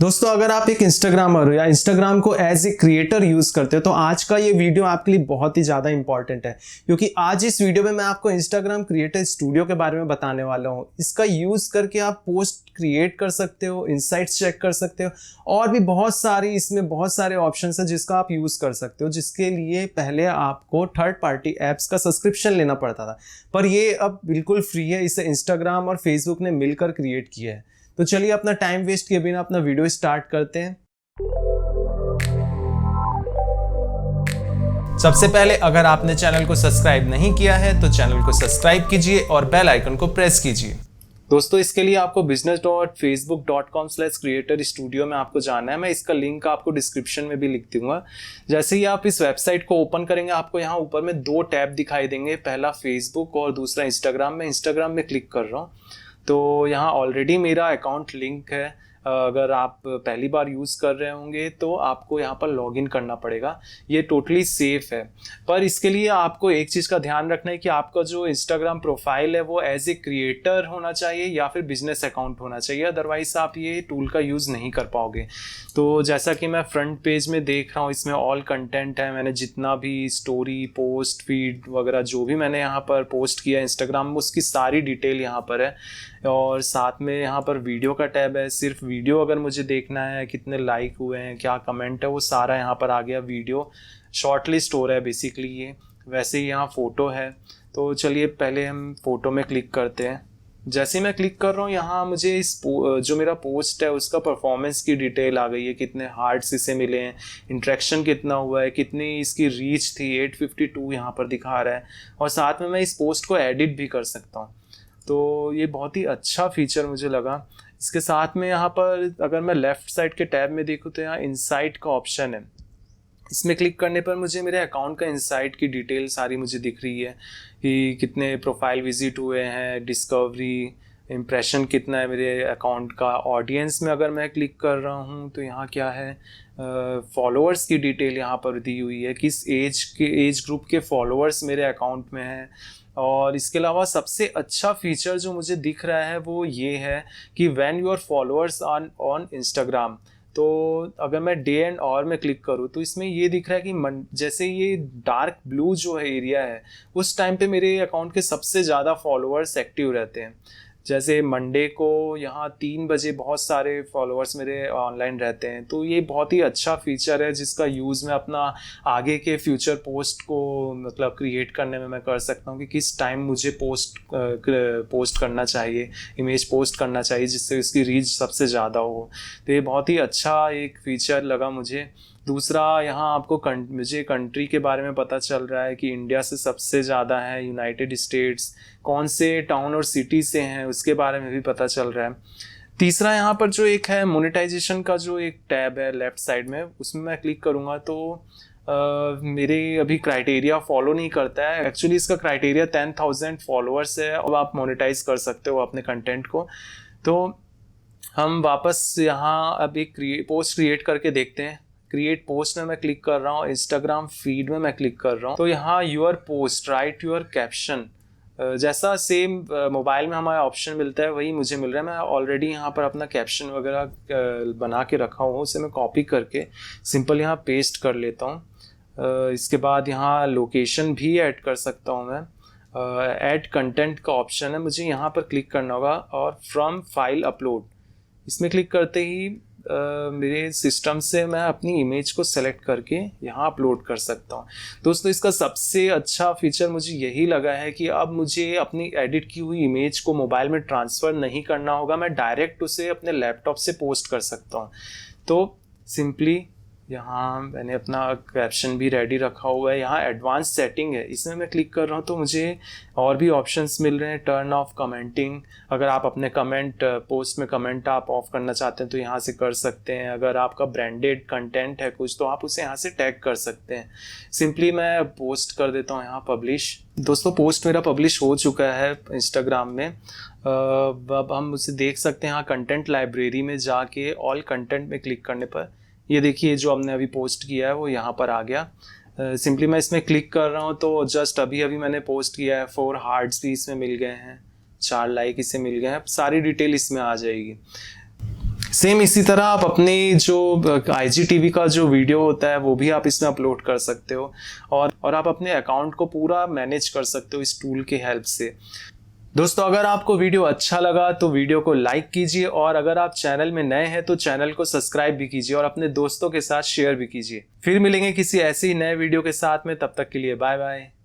दोस्तों, अगर आप एक इंस्टाग्रामर हो या इंस्टाग्राम को एज ए क्रिएटर यूज करते हो तो आज का ये वीडियो आपके लिए बहुत ही ज़्यादा इंपॉर्टेंट है, क्योंकि आज इस वीडियो में मैं आपको इंस्टाग्राम क्रिएटर स्टूडियो के बारे में बताने वाला हूँ। इसका यूज करके आप पोस्ट क्रिएट कर सकते हो, इनसाइट्स चेक कर सकते हो और भी बहुत सारे ऑप्शंस हैं जिसका आप यूज कर सकते हो, जिसके लिए पहले आपको थर्ड पार्टी एप्स का सब्सक्रिप्शन लेना पड़ता था, पर ये अब बिल्कुल फ्री है। इसे इंस्टाग्राम और फेसबुक ने मिलकर क्रिएट किया है। तो चलिए अपना टाइम वेस्ट किए बिना अपना वीडियो स्टार्ट करते हैं। सबसे पहले अगर आपने चैनल को सब्सक्राइब नहीं किया है तो चैनल को सब्सक्राइब कीजिए और बेल आइकन को प्रेस कीजिए। दोस्तों, इसके लिए आपको business.facebook.com/creator studio में आपको जाना है। मैं इसका लिंक आपको डिस्क्रिप्शन में भी लिख दूंगा। जैसे ही आप इस वेबसाइट को ओपन करेंगे, आपको यहाँ ऊपर में दो टैब दिखाई देंगे, पहला फेसबुक और दूसरा इंस्टाग्राम। मैं इंस्टाग्राम में क्लिक कर रहा हूँ तो यहाँ ऑलरेडी मेरा अकाउंट लिंक है। अगर आप पहली बार यूज़ कर रहे होंगे तो आपको यहाँ पर लॉगिन करना पड़ेगा। ये टोटली सेफ है, पर इसके लिए आपको एक चीज़ का ध्यान रखना है कि आपका जो इंस्टाग्राम प्रोफाइल है वो एज ए क्रिएटर होना चाहिए या फिर बिजनेस अकाउंट होना चाहिए, अदरवाइज आप ये टूल का यूज़ नहीं कर पाओगे। तो जैसा कि मैं फ्रंट पेज में देख रहा हूँ, इसमें ऑल कंटेंट है। मैंने जितना भी स्टोरी, पोस्ट, फीड वगैरह जो भी मैंने यहाँ पर पोस्ट किया इंस्टाग्राम में, उसकी सारी डिटेल यहाँ पर है। और साथ में यहाँ पर वीडियो का टैब है। सिर्फ वीडियो अगर मुझे देखना है, कितने लाइक हुए हैं, क्या कमेंट है, वो सारा यहाँ पर आ गया। वीडियो शॉर्ट लिस्ट हो रहा है बेसिकली ये। वैसे ही यहाँ फ़ोटो है, तो चलिए पहले हम फ़ोटो में क्लिक करते हैं। जैसे मैं क्लिक कर रहा हूँ, यहाँ मुझे जो मेरा पोस्ट है उसका परफॉर्मेंस की डिटेल आ गई है। कितने हार्ट्स इसे मिले हैं, इंट्रैक्शन कितना हुआ है, कितनी इसकी रीच थी, 852 यहाँ पर दिखा रहा है। और साथ में मैं इस पोस्ट को एडिट भी कर सकता हूँ। तो ये बहुत ही अच्छा फीचर मुझे लगा। इसके साथ में यहाँ पर अगर मैं लेफ़्ट साइड के टैब में देखूँ तो यहाँ इनसाइट का ऑप्शन है। इसमें क्लिक करने पर मुझे मेरे अकाउंट का इनसाइट की डिटेल सारी मुझे दिख रही है कि कितने प्रोफाइल विजिट हुए हैं, डिस्कवरी, इम्प्रेशन कितना है मेरे अकाउंट का। ऑडियंस में अगर मैं क्लिक कर रहा हूँ तो यहाँ क्या है, फॉलोअर्स की डिटेल यहाँ पर दी हुई है, किस एज ग्रुप के फॉलोअर्स मेरे अकाउंट में हैं। और इसके अलावा सबसे अच्छा फीचर जो मुझे दिख रहा है वो ये है कि when your followers on Instagram, तो अगर मैं डे एंड आवर में क्लिक करूँ तो इसमें ये दिख रहा है कि जैसे ये डार्क ब्लू जो है एरिया है, उस टाइम पे मेरे अकाउंट के सबसे ज़्यादा फॉलोअर्स एक्टिव रहते हैं। जैसे मंडे को यहाँ 3 बजे बहुत सारे फॉलोअर्स मेरे ऑनलाइन रहते हैं। तो ये बहुत ही अच्छा फीचर है जिसका यूज़ मैं अपना आगे के फ्यूचर पोस्ट को मतलब क्रिएट करने में मैं कर सकता हूँ कि किस टाइम मुझे पोस्ट करना चाहिए, इमेज पोस्ट करना चाहिए जिससे उसकी रीच सबसे ज़्यादा हो। तो ये बहुत ही अच्छा एक फीचर लगा मुझे। दूसरा, यहाँ आपको मुझे कंट्री के बारे में पता चल रहा है कि इंडिया से सबसे ज़्यादा है, यूनाइटेड स्टेट्स, कौन से टाउन और सिटी से हैं उसके बारे में भी पता चल रहा है। तीसरा, यहाँ पर जो एक है मोनेटाइजेशन का जो एक टैब है लेफ़्ट साइड में, उसमें मैं क्लिक करूँगा तो मेरे अभी क्राइटेरिया फॉलो नहीं करता है। एक्चुअली इसका क्राइटेरिया 10,000 फॉलोअर्स है और आप मोनेटाइज कर सकते हो अपने कंटेंट को। तो हम वापस यहाँ अब एक पोस्ट क्रिएट करके देखते हैं। क्रिएट पोस्ट में मैं क्लिक कर रहा हूँ, इंस्टाग्राम फीड में मैं क्लिक कर रहा हूँ, तो यहाँ your post, right your caption, जैसा सेम मोबाइल में हमारा ऑप्शन मिलता है वही मुझे मिल रहा है। मैं ऑलरेडी यहाँ पर अपना कैप्शन वगैरह बना के रखा हूँ, उसे मैं कॉपी करके सिंपल यहाँ पेस्ट कर लेता हूँ। इसके बाद यहाँ लोकेशन भी ऐड कर सकता हूँ मैं। ऐड कंटेंट का ऑप्शन है, मुझे यहाँ पर क्लिक करना होगा और फ्रॉम फाइल अपलोड, इसमें क्लिक करते ही मेरे सिस्टम से मैं अपनी इमेज को सेलेक्ट करके यहाँ अपलोड कर सकता हूँ। दोस्तों, इसका सबसे अच्छा फीचर मुझे यही लगा है कि अब मुझे अपनी एडिट की हुई इमेज को मोबाइल में ट्रांसफ़र नहीं करना होगा, मैं डायरेक्ट उसे अपने लैपटॉप से पोस्ट कर सकता हूँ। तो सिंपली यहाँ मैंने अपना कैप्शन भी रेडी रखा हुआ है। यहाँ एडवांस सेटिंग है, इसमें मैं क्लिक कर रहा हूँ तो मुझे और भी ऑप्शंस मिल रहे हैं। टर्न ऑफ कमेंटिंग, अगर आप अपने कमेंट पोस्ट में कमेंट आप ऑफ करना चाहते हैं तो यहाँ से कर सकते हैं। अगर आपका ब्रांडेड कंटेंट है कुछ तो आप उसे यहाँ से टैग कर सकते हैं। सिंपली मैं पोस्ट कर देता हूँ यहाँ पब्लिश। दोस्तों, पोस्ट मेरा पब्लिश हो चुका है इंस्टाग्राम में। अब हम उसे देख सकते हैं यहाँ कंटेंट लाइब्रेरी में जाके ऑल कंटेंट में क्लिक करने पर ये देखिए जो हमने अभी पोस्ट किया है वो यहाँ पर आ गया। सिंपली मैं इसमें क्लिक कर रहा हूँ तो जस्ट अभी मैंने पोस्ट किया है, 4 हार्ट्स भी इसमें मिल गए हैं, 4 लाइक इसे मिल गए हैं, सारी डिटेल इसमें आ जाएगी। सेम इसी तरह आप अपनी जो IGTV का जो वीडियो होता है वो भी आप इसमें अपलोड कर सकते हो, और आप अपने अकाउंट को पूरा मैनेज कर सकते हो इस टूल की हेल्प से। दोस्तों, अगर आपको वीडियो अच्छा लगा तो वीडियो को लाइक कीजिए, और अगर आप चैनल में नए हैं तो चैनल को सब्सक्राइब भी कीजिए और अपने दोस्तों के साथ शेयर भी कीजिए। फिर मिलेंगे किसी ऐसे ही नए वीडियो के साथ में, तब तक के लिए बाय बाय।